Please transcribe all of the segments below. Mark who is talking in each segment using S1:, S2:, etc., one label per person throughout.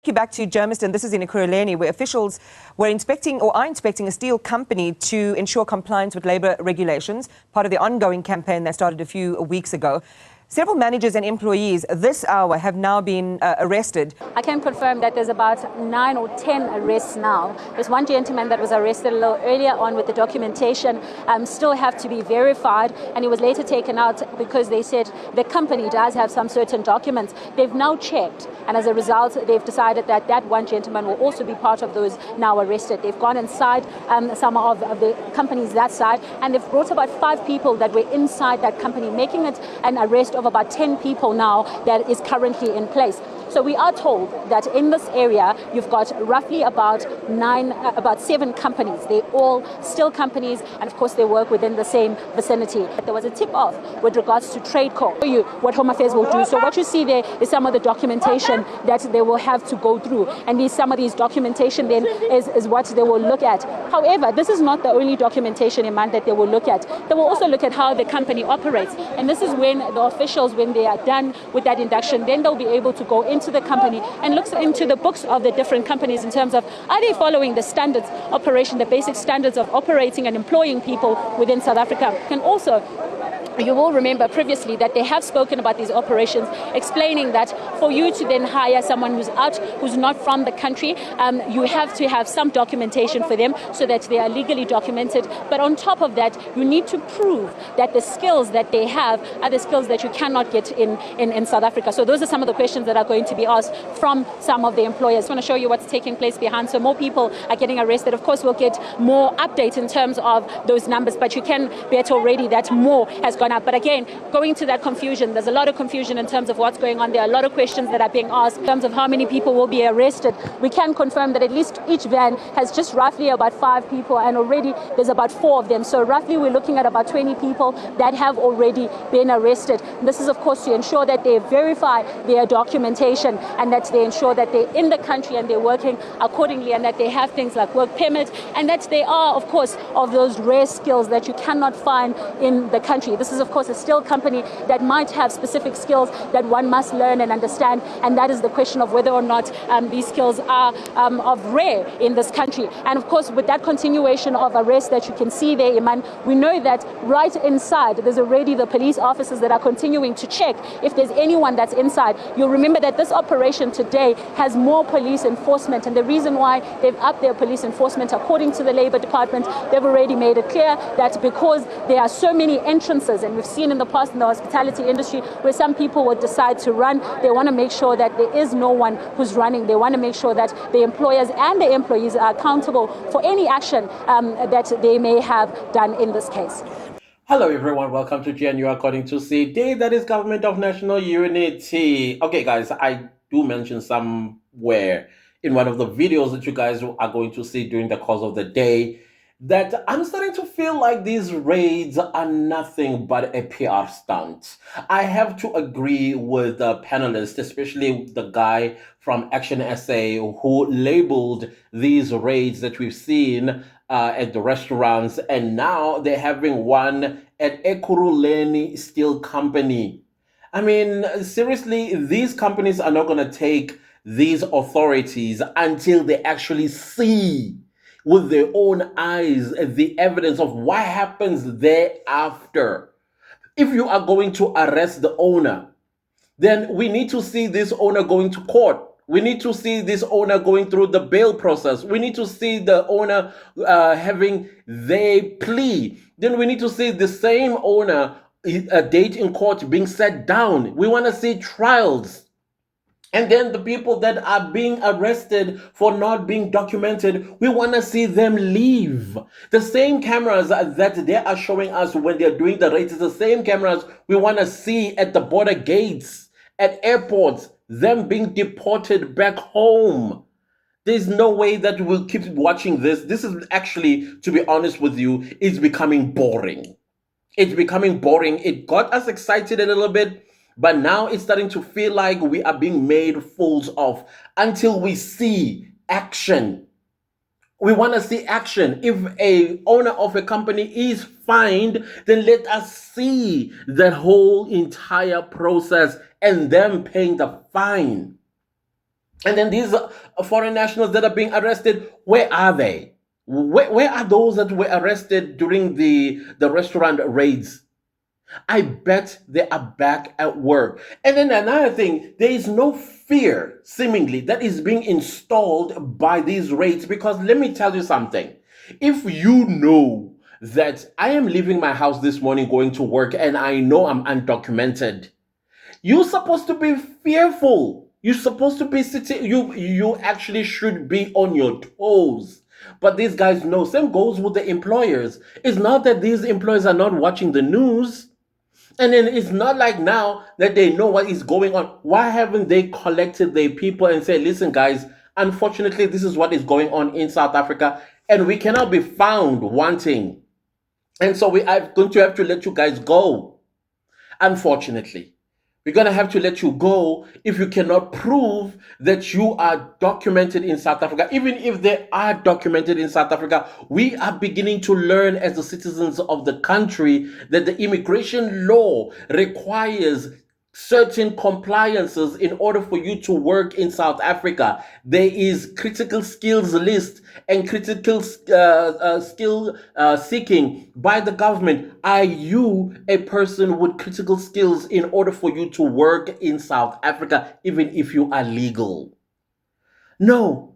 S1: You back to Germiston. This is in Ekurhuleni, where officials were inspecting or are inspecting a steel company to ensure compliance with labour regulations, part of the ongoing campaign that started a few weeks ago. Several managers and employees this hour have now been arrested.
S2: I can confirm that there's about 9 or 10 arrests now. There's one gentleman that was arrested a little earlier on with the documentation, still have to be verified, and he was later taken out because they said the company does have some certain documents. They've now checked, and as a result, they've decided that that one gentleman will also be part of those now arrested. They've gone inside some of the companies that side, and they've brought about 5 people that were inside that company, making it an arrest of about 10 people now that is currently in place. So we are told that in this area, you've got roughly about 7 companies. They're all steel companies, and of course they work within the same vicinity. There was a tip-off with regards to trade code. Show you what Home Affairs will do. So what you see there is some of the documentation that they will have to go through. And some of these documentation then is what they will look at. However, this is not the only documentation in mind that they will look at. They will also look at how the company operates. And this is when the officials, when they are done with that induction, then they'll be able to go into the company and look into the books of the different companies in terms of, are they following the standards operation, the basic standards of operating and employing people within South Africa. And also, you will remember previously that they have spoken about these operations, explaining that for you to then hire someone who's out, who's not from the country, you have to have some documentation for them so that they are legally documented. But on top of that, you need to prove that the skills that they have are the skills that you cannot get in South Africa. So those are some of the questions that are going to be asked from some of the employers. I want to show you what's taking place behind. So more people are getting arrested. Of course, we'll get more updates in terms of those numbers, but you can bet already that more has gone up. But again, going to that confusion, there's a lot of confusion in terms of what's going on. There are a lot of questions that are being asked in terms of how many people will be arrested. We can confirm that at least each van has just roughly about 5 people, and already there's about 4 of them. So roughly we're looking at about 20 people that have already been arrested. This is, of course, to ensure that they verify their documentation and that they ensure that they're in the country and they're working accordingly, and that they have things like work permit, and that they are, of course, of those rare skills that you cannot find in the country. This is, of course, a steel company that might have specific skills that one must learn and understand, and that is the question of whether or not these skills are of rare in this country. And of course, with that continuation of arrest that you can see there, Iman, we know that right inside there's already the police officers that are continuing to check if there's anyone that's inside. You'll remember that this operation today has more police enforcement, and the reason why they've upped their police enforcement, according to the Labour Department, they've already made it clear that because there are so many entrances, and we've seen in the past in the hospitality industry where some people would decide to run, they want to make sure that there is no one who's running. They want to make sure that the employers and the employees are accountable for any action that they may have done in this case.
S3: Hello everyone, welcome to GNU According to CD, that is Government of National Unity. Okay guys, I do mention somewhere in one of the videos that you guys are going to see during the course of the day that I'm starting to feel like these raids are nothing but a PR stunt. I have to agree with the panelists, especially the guy from Action SA who labeled these raids that we've seen at the restaurants, and now they're having one at Ekurhuleni Steel Company. I mean, seriously, these companies are not going to take these authorities until they actually see with their own eyes the evidence of what happens thereafter. If you are going to arrest the owner, then we need to see this owner going to court. We need to see this owner going through the bail process. We need to see the owner having their plea. Then we need to see the same owner, a date in court being set down. We want to see trials. And then the people that are being arrested for not being documented, we want to see them leave. The same cameras that they are showing us when they're doing the raids, the same cameras we want to see at the border gates, at airports, them being deported back home. There's no way that we'll keep watching this. This is actually, to be honest with you, it's becoming boring. It's becoming boring. It got us excited a little bit, but now it's starting to feel like we are being made fools of until we see action. We want to see action. If a owner of a company is fined, then let us see that whole entire process and them paying the fine. And then these foreign nationals that are being arrested, where are they? Where are those that were arrested during the restaurant raids? I bet they are back at work. And then another thing, there is no fear, seemingly, that is being installed by these raids. Because let me tell you something. If you know that I am leaving my house this morning going to work and I know I'm undocumented, you're supposed to be fearful. You're supposed to be sitting, you actually should be on your toes. But these guys know. Same goes with the employers. It's not that these employers are not watching the news. And then it's not like now that they know what is going on. Why haven't they collected their people and said, listen, guys, unfortunately, this is what is going on in South Africa, and we cannot be found wanting. And so we are going to have to let you guys go. Unfortunately, we're going to have to let you go if you cannot prove that you are documented in South Africa. Even if they are documented in South Africa, we are beginning to learn as the citizens of the country that the immigration law requires certain compliances in order for you to work in South Africa. There is critical skills list and critical skill seeking by the government. Are you a person with critical skills in order for you to work in South Africa, even if you are legal? No.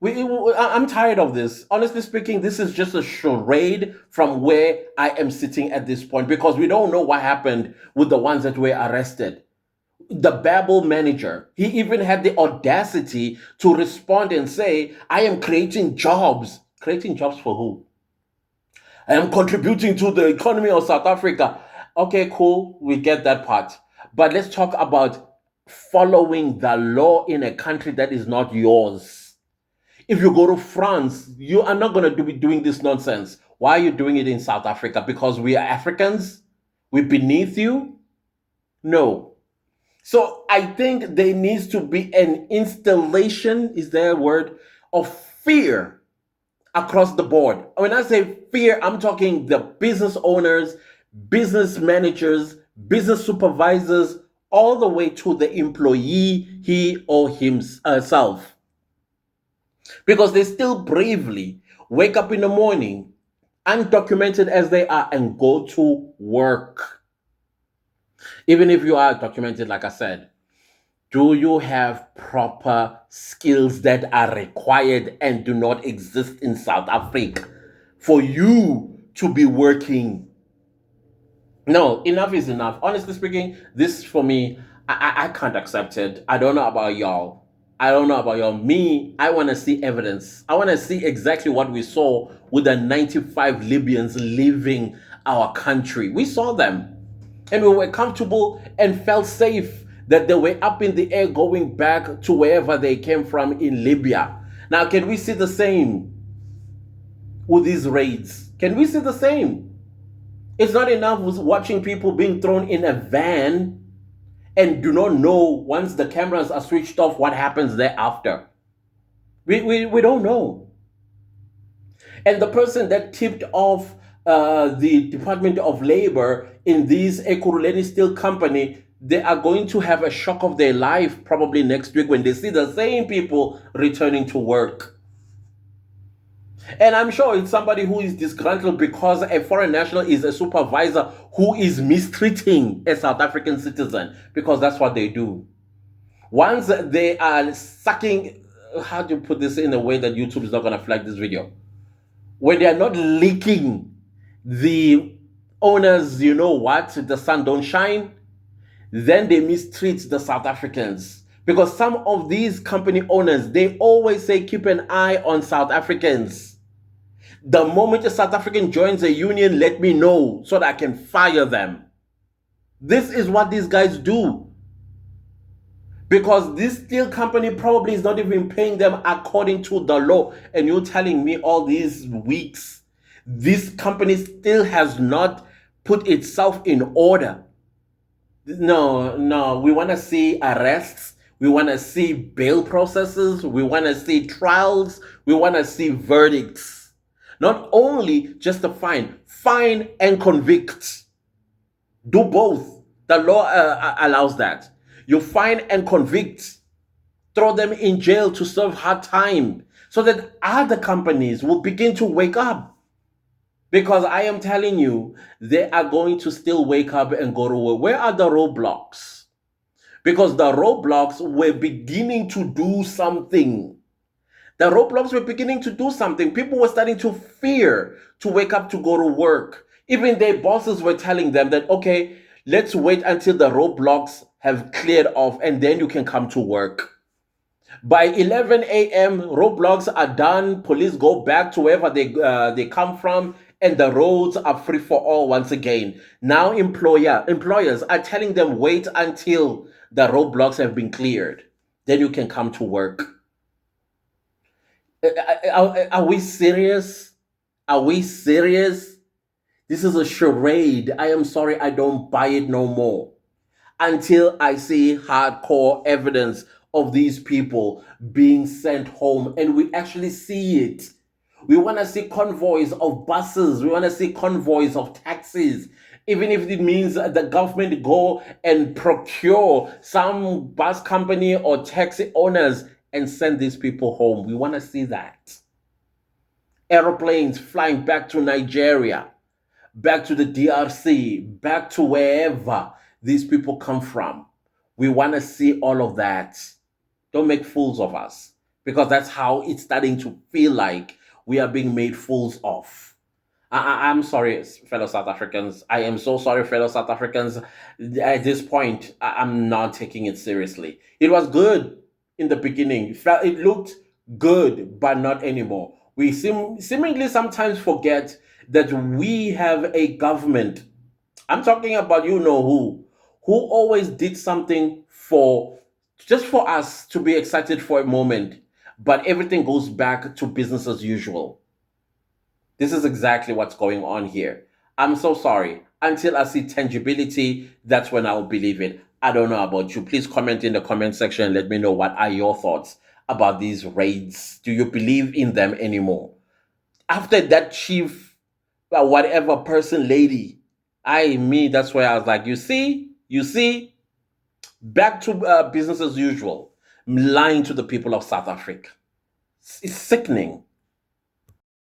S3: I'm tired of this. Honestly speaking, this is just a charade from where I am sitting at this point, because we don't know what happened with the ones that were arrested. The Babel manager, he even had the audacity to respond and say, I am creating jobs. Creating jobs for who? I am contributing to the economy of South Africa. Okay, cool. We get that part. But let's talk about following the law in a country that is not yours. If you go to France, you are not going to be doing this nonsense. Why are you doing it in South Africa? Because we are Africans? We're beneath you? No. So I think there needs to be an installation, is there a word, of fear across the board. When I say fear, I'm talking the business owners, business managers, business supervisors, all the way to the employee, he or himself. Because they still bravely wake up in the morning, undocumented as they are, and go to work. Even if you are documented, like I said, do you have proper skills that are required and do not exist in South Africa for you to be working? No, enough is enough. Honestly speaking, this for me, I can't accept it. I don't know about y'all. Me, I want to see evidence. I want to see exactly what we saw with the 95 Libyans leaving our country. We saw them, and we were comfortable and felt safe that they were up in the air going back to wherever they came from in Libya. Now, can we see the same with these raids? Can we see the same? It's not enough with watching people being thrown in a van and do not know, once the cameras are switched off, what happens thereafter. We don't know. And the person that tipped off the Department of Labor in this Ekurhuleni steel company, they are going to have a shock of their life probably next week when they see the same people returning to work. And I'm sure it's somebody who is disgruntled because a foreign national is a supervisor who is mistreating a South African citizen, because that's what they do. Once they are sucking, how do you put this in a way that YouTube is not going to flag this video? When they are not licking the owners, you know what, the sun don't shine, then they mistreat the South Africans. Because some of these company owners, they always say, keep an eye on South Africans. The moment a South African joins a union, let me know so that I can fire them. This is what these guys do. Because this steel company probably is not even paying them according to the law. And you're telling me all these weeks, this company still has not put itself in order. No, we want to see arrests. We want to see bail processes. We want to see trials. We want to see verdicts. Not only just a fine and convict. Do both. The law allows that. You fine and convict. throw them in jail to serve hard time so that other companies will begin to wake up. Because I am telling you, they are going to still wake up and go to work. Where are the roadblocks? Because the roadblocks were beginning to do something. The roadblocks were beginning to do something. People were starting to fear to wake up to go to work. Even their bosses were telling them that, okay, let's wait until the roadblocks have cleared off and then you can come to work. By 11 a.m., roadblocks are done. Police go back to wherever they come from, and the roads are free for all once again. Now employers are telling them, wait until the roadblocks have been cleared. Then you can come to work. Are we serious? Are we serious? This is a charade. I am sorry, I don't buy it no more. Until I see hardcore evidence of these people being sent home and we actually see it. We want to see convoys of buses. We want to see convoys of taxis. Even if it means the government go and procure some bus company or taxi owners and send these people home. We want to see that. Aeroplanes flying back to Nigeria, back to the DRC, back to wherever these people come from. We want to see all of that. Don't make fools of us, because that's how it's starting to feel like we are being made fools of. I'm sorry, fellow South Africans. I am so sorry, fellow South Africans. At this point, I'm not taking it seriously. It was good in the beginning. It looked good, but not anymore. We seemingly sometimes forget that we have a government. I'm talking about you know who always did something just for us to be excited for a moment, but everything goes back to business as usual. This is exactly what's going on here. I'm so sorry. Until I see tangibility, that's when I will believe it. I don't know about you. Please comment in the comment section and let me know what are your thoughts about these raids. Do you believe in them anymore? After that chief, whatever person, lady, that's where I was like, you see, back to business as usual, lying to the people of South Africa. It's sickening.